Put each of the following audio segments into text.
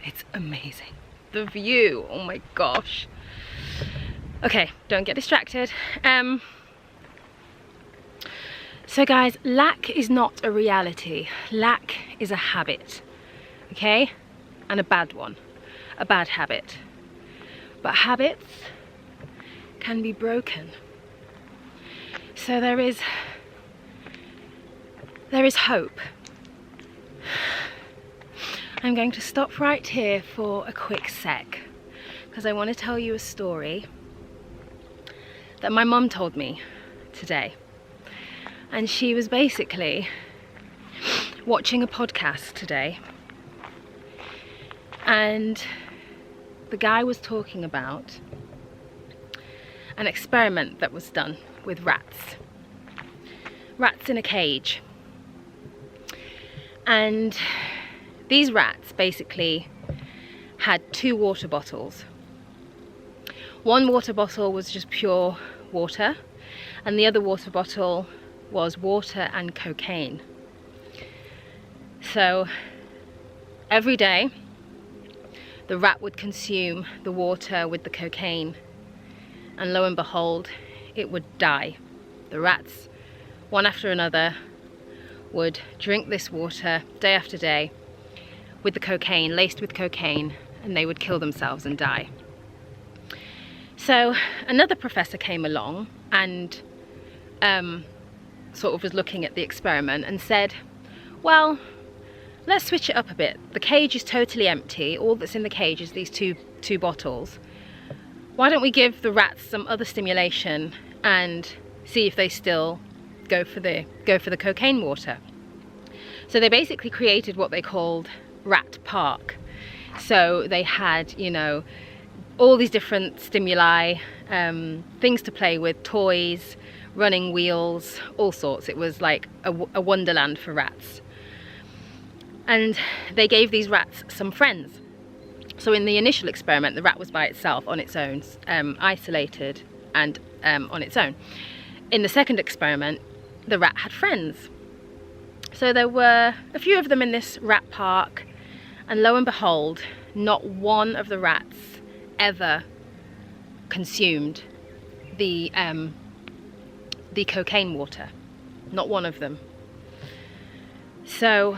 It's amazing. The view, oh my gosh. Okay, don't get distracted. So guys, lack is not a reality. Lack is a habit, okay? And a bad one, a bad habit. But habits can be broken. So there is hope. I'm going to stop right here for a quick sec because I want to tell you a story that my mum told me today. And she was basically watching a podcast today, and the guy was talking about an experiment that was done with rats in a cage. And these rats basically had 2 water bottles. One water bottle was just pure water, and the other water bottle was water and cocaine. So every day the rat would consume the water with the cocaine, and lo and behold, it would die. The rats, one after another, would drink this water day after day with the cocaine, laced with cocaine, and they would kill themselves and die. So another professor came along and sort of was looking at the experiment and said, well, let's switch it up a bit. The cage is totally empty. All that's in the cage is these two bottles. Why don't we give the rats some other stimulation and see if they still go for the cocaine water? So they basically created what they called Rat Park. So they had, you know, all these different stimuli, things to play with, toys, running wheels, all sorts. It was like a wonderland for rats. And they gave these rats some friends. So in the initial experiment, the rat was by itself, on its own, isolated and on its own. In the second experiment, the rat had friends. So there were a few of them in this rat park, and lo and behold, not one of the rats ever consumed the cocaine water. Not one of them. So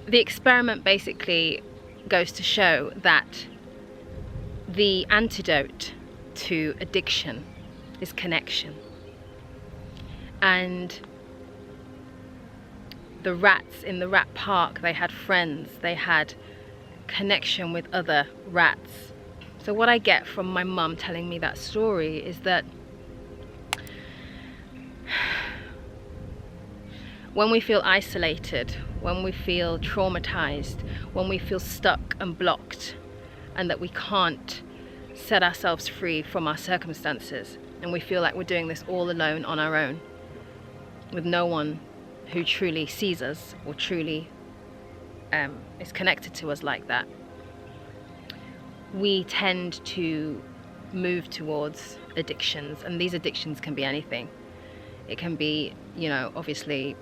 the experiment basically goes to show that the antidote to addiction is connection. And the rats in the rat park, they had friends, they had connection with other rats. So what I get from my mum telling me that story is that when we feel isolated, when we feel traumatized, when we feel stuck and blocked, and that we can't set ourselves free from our circumstances, and we feel like we're doing this all alone on our own, with no one who truly sees us or truly is connected to us like that, we tend to move towards addictions. And these addictions can be anything. It can be, you know, obviously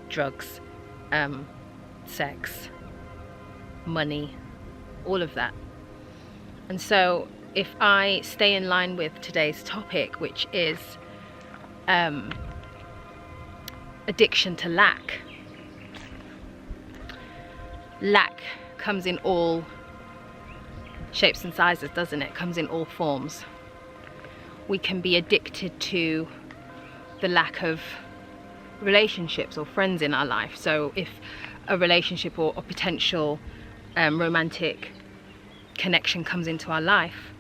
drugs, sex, money, all of that. And so if I stay in line with today's topic, which is addiction to lack. Lack comes in all shapes and sizes, doesn't it? Comes in all forms. We can be addicted to the lack of relationships or friends in our life. So if a relationship or a potential romantic connection comes into our life,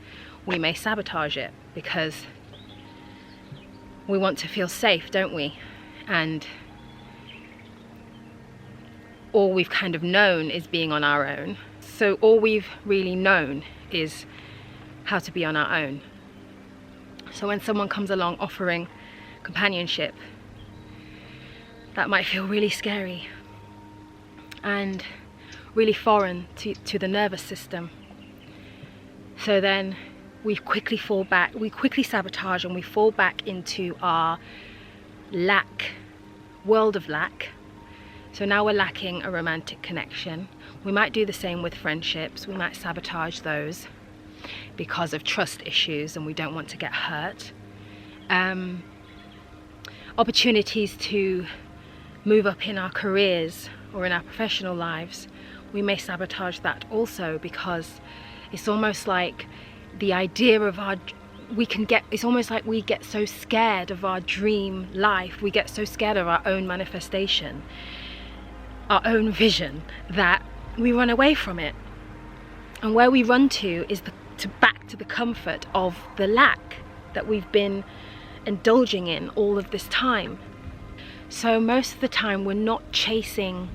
we may sabotage it because we want to feel safe, don't we? And all we've kind of known is being on our own. So all we've really known is how to be on our own. So when someone comes along offering companionship, that might feel really scary and really foreign to the nervous system. So then we quickly fall back, we quickly sabotage, and we fall back into our lack, world of lack, So now we're lacking a romantic connection. We might do the same with friendships. We might sabotage those because of trust issues and we don't want to get hurt. Opportunities to move up in our careers or in our professional lives, we may sabotage that also, because it's almost like the idea of it's almost like we get so scared of our dream life, we get so scared of our own manifestation, our own vision, that we run away from it. And where we run to is back to the comfort of the lack that we've been indulging in all of this time. So most of the time we're not chasing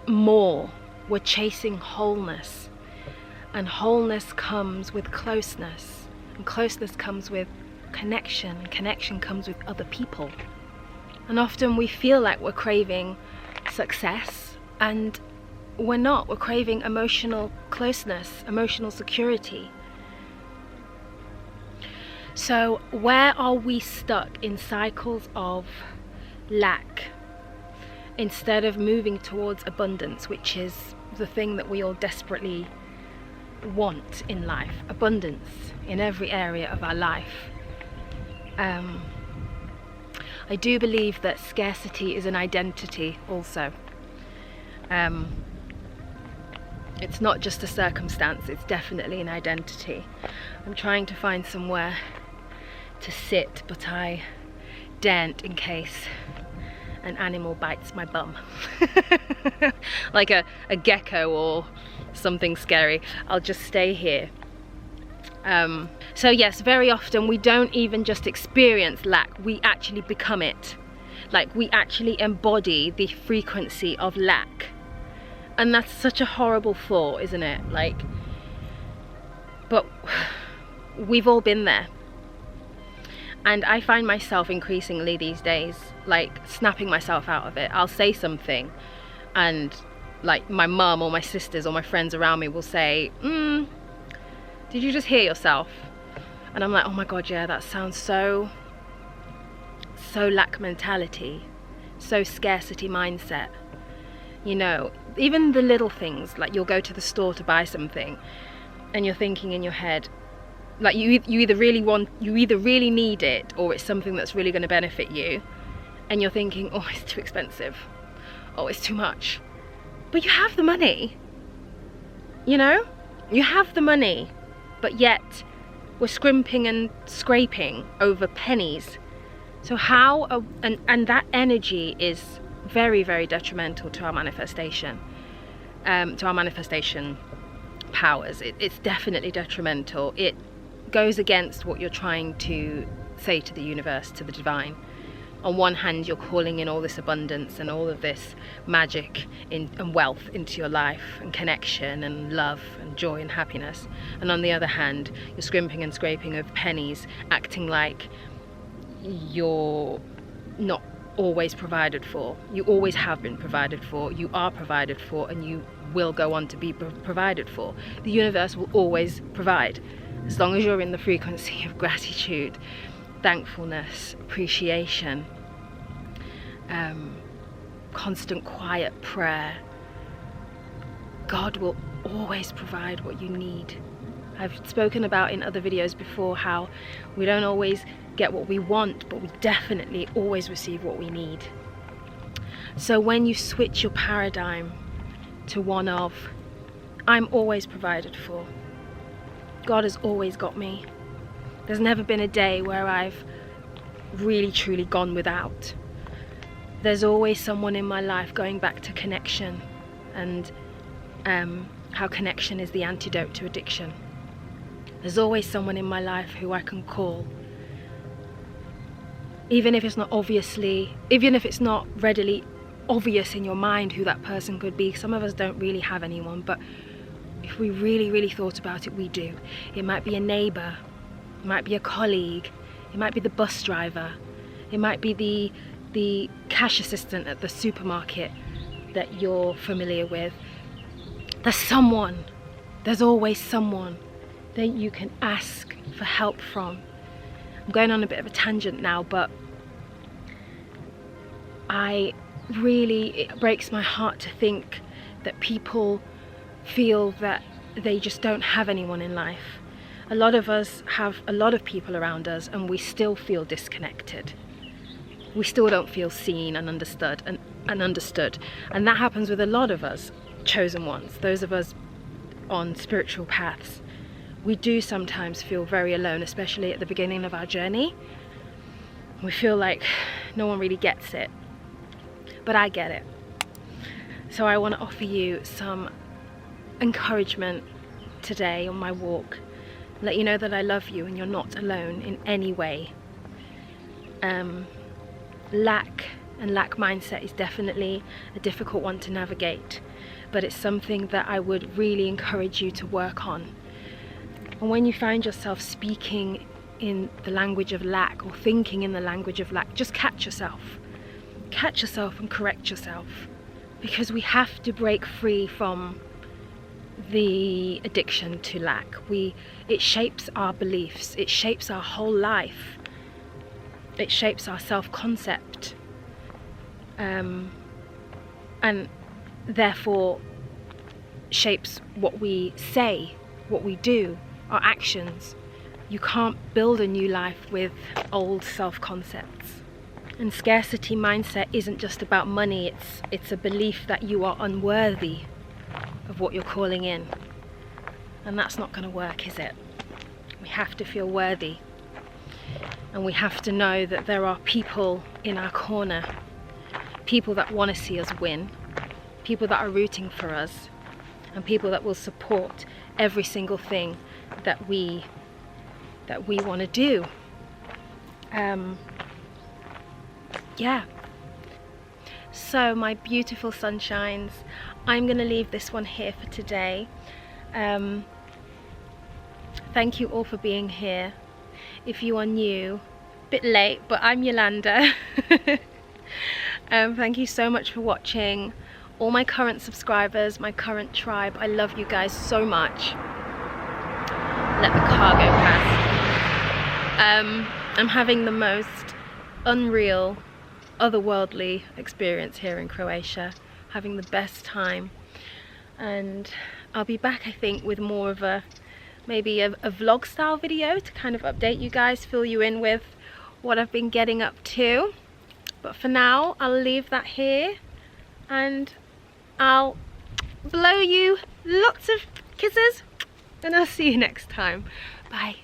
more, we're chasing wholeness. And wholeness comes with closeness, and closeness comes with connection, and connection comes with other people. And often we feel like we're craving success, and we're not. We're craving emotional closeness, emotional security. So where are we stuck in cycles of lack instead of moving towards abundance, which is the thing that we all desperately want in life? Abundance in every area of our life. I do believe that scarcity is an identity also. It's not just a circumstance, it's definitely an identity. I'm trying to find somewhere to sit, but I daren't in case an animal bites my bum. Like a gecko or something scary. I'll just stay here. So yes, very often we don't even just experience lack, we actually become it. Like we actually embody the frequency of lack. And that's such a horrible thought, isn't it? Like, but we've all been there. And I find myself increasingly these days, like, snapping myself out of it. I'll say something and like my mum or my sisters or my friends around me will say, did you just hear yourself? And I'm like, oh my God, yeah, that sounds so lack mentality, so scarcity mindset. You know, even the little things, like you'll go to the store to buy something and you're thinking in your head, like you either really need it, or it's something that's really going to benefit you, and you're thinking, oh, it's too expensive, oh, it's too much. But you have the money, you know, you have the money, but yet we're scrimping and scraping over pennies. So how, and that energy is very, very detrimental to our manifestation, powers. It's definitely detrimental. It goes against what you're trying to say to the universe, to the divine. On one hand, you're calling in all this abundance and all of this magic and wealth into your life, and connection and love and joy and happiness. And on the other hand, you're scrimping and scraping over pennies, acting like you're not always provided for. You always have been provided for, you are provided for, and you will go on to be provided for. The universe will always provide, as long as you're in the frequency of gratitude, thankfulness, appreciation, constant quiet prayer. God will always provide what you need. I've spoken about in other videos before how we don't always get what we want, but we definitely always receive what we need. So when you switch your paradigm to one of, I'm always provided for, God has always got me, there's never been a day where I've really truly gone without. There's always someone in my life, going back to connection and how connection is the antidote to addiction. There's always someone in my life who I can call, even if it's not readily obvious in your mind who that person could be. Some of us don't really have anyone, but if we really, really thought about it, we do. It might be a neighbour, it might be a colleague, it might be the bus driver, it might be the cash assistant at the supermarket that you're familiar with. There's always someone that you can ask for help from. I'm going on a bit of a tangent now, but it breaks my heart to think that people feel that they just don't have anyone in life. A lot of us have a lot of people around us and we still feel disconnected. We still don't feel seen and understood, and that happens with a lot of us chosen ones, those of us on spiritual paths. We do sometimes feel very alone, especially at the beginning of our journey. We feel like no one really gets it, but I get it. So I want to offer you some encouragement today on my walk, let you know that I love you and you're not alone in any way. Lack mindset is definitely a difficult one to navigate, but it's something that I would really encourage you to work on. And when you find yourself speaking in the language of lack or thinking in the language of lack, just catch yourself and correct yourself, because we have to break free from the addiction to lack. It shapes our beliefs, it shapes our whole life, it shapes our self-concept, and therefore shapes what we say, what we do, our actions. You can't build a new life with old self-concepts. And scarcity mindset isn't just about money, it's a belief that you are unworthy of what you're calling in. And that's not going to work, is it? We have to feel worthy. And we have to know that there are people in our corner, people that want to see us win, people that are rooting for us, and people that will support every single thing that we want to do. Yeah. So my beautiful sunshines, I'm going to leave this one here for today. Thank you all for being here. If you are new, a bit late, but I'm Yolanda. Thank you so much for watching. All my current subscribers, my current tribe, I love you guys so much. Let the car go past. I'm having the most unreal, otherworldly experience here in Croatia, having the best time, and I'll be back, I think, with more of maybe a vlog style video to kind of update you guys, fill you in with what I've been getting up to. But for now, I'll leave that here and I'll blow you lots of kisses and I'll see you next time. Bye.